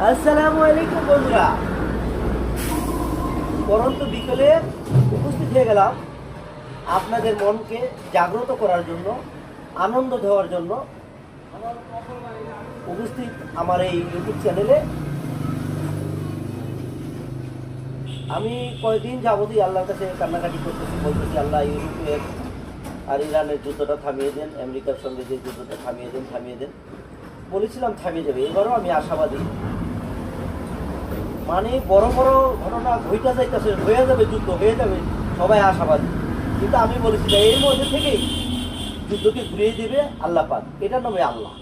আসসালামু আলাইকুম বন্ধুরা, পরন্ত বিকেলে উপস্থিত হয়ে গেলাম আপনাদের মনকে জাগ্রত করার জন্য, আনন্দ দেওয়ার জন্য উপস্থিত আমার এই ইউটিউব চ্যানেলে। আমি কয়েকদিন যাবতই আল্লাহর কাছে কান্নাকাটি করতেছি, বলতেছি আল্লাহ ইউরোপের আর ইরানের যুদ্ধটা থামিয়ে দেন, আমেরিকার সঙ্গে যে যুদ্ধটা থামিয়ে দেন। বলেছিলাম থামিয়ে যাবে, এবারও আমি আশাবাদী। মানে বড় বড় ঘটনা ঘইটা যাইতেছে, হয়ে যাবে, যুদ্ধ হয়ে যাবে, সবাই আশাবাদী। কিন্তু আমি বলেছিলাম এর মধ্যে থেকেই যুদ্ধকে ঘুরিয়ে দেবে আল্লাহ পাক, এটার নামে আল্লাহ।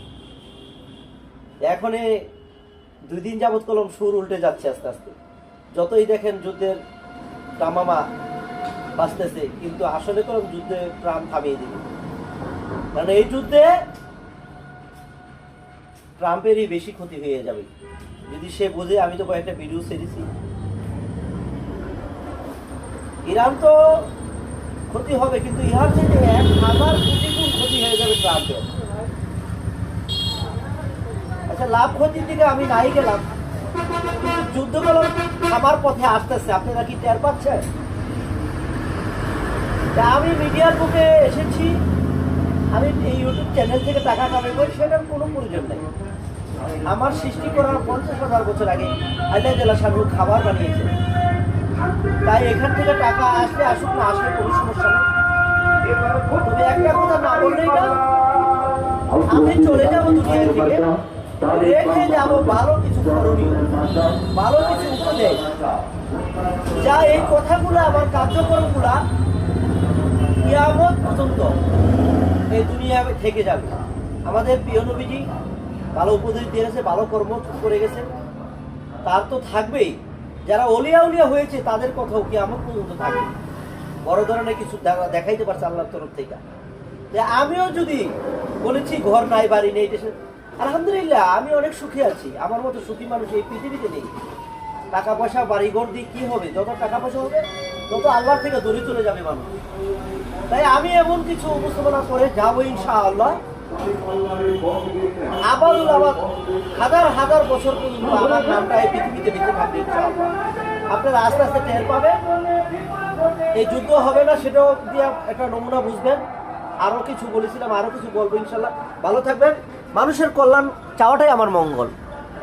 এখন 2 দিন যাবৎ কলম সুর উল্টে যাচ্ছে আস্তে আস্তে। যতই দেখেন যুদ্ধের দামামা বাঁচতেছে, কিন্তু আসলে কলম যুদ্ধে প্রাণ থামিয়ে দিবে। কারণ এই যুদ্ধে ট্রাম্পেরই বেশি ক্ষতি হয়ে যাবে যদি সে বোঝে। আমি তো কয়েকটা ভিডিও ছেড়েছি। ইরান তো ক্ষতি হবে, কিন্তু ইহার থেকে 1000 কোটি গুণ ক্ষতি হয়ে যাবে ট্রাম্পের। আচ্ছা, লাভ ক্ষতির দিকে আমি নাই গেলাম, যুদ্ধগুলো আমার পথে আসতেছে, আপনারা কি টের পাচ্ছেন? আমি মিডিয়ার বুকে এসেছি, আমি এই ইউটিউব চ্যানেল থেকে টাকা কামাবো সেটার কোনো প্রয়োজন নেই। আমার সৃষ্টি করার 50,000 বছর আগে আল্লাহ জেলা সাধু খাবার বানিয়েছে, তাই এখান থেকে টাকা আসলে আসুক, না আসলে কোনো সমস্যা নেই। তবে একটা কথা না বললেই না, আমি চলে যাবো দুনিয়া থেকে, রেখে যাবো ভালো কিছু করণীয়, ভালো কিছু উপদেশ, যা এই কথাগুলো আমার কার্যক্রমগুলা কিয়ামত পর্যন্ত এই দুনিয়া থেকে যাবে। আমাদের প্রিয় নবীজি ভালো উপদেশ দিয়ে গেছে, ভালো কর্ম করে গেছে, তার তো থাকবেই। যারা অলিয়া উলিয়া হয়েছে তাদের কথাও কিয়ামত পর্যন্ত থাকবে। বড় ধরনের কিছু দেখাইতে পারছে আল্লাহর তরফ থেকে। যে আমিও যদি বলেছি ঘর নাই, বাড়ি নেই, আলহামদুলিল্লাহ আমি অনেক সুখী আছি। আমার মতো সুখী মানুষ এই পৃথিবীতে নেই। টাকা পয়সা বাড়ি ঘর দিয়ে কি হবে? যত টাকা পয়সা হবে তত আল্লাহ থেকে দূরে চলে যাবে মানুষ। তাই আমি এমন কিছু উপস্থাপনা করে যাবো ইনশাআল্লাহ। আবারও আবার হাজার হাজার বছর পর্যন্ত আমার নামটা এই পৃথিবীতে বেঁচে থাকবে ইনশাআল্লাহ। আপনারা আস্তে আস্তে টের পাবেন। এই যুদ্ধ হবে না সেটাও দিয়ে একটা নমুনা বুঝবেন। আরো কিছু বলেছিলাম, আরো কিছু বলবো ইনশাআল্লাহ। ভালো থাকবেন। মানুষের কল্যাণ চাওয়াটাই আমার মঙ্গল,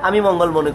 আমি মঙ্গল মনে করি।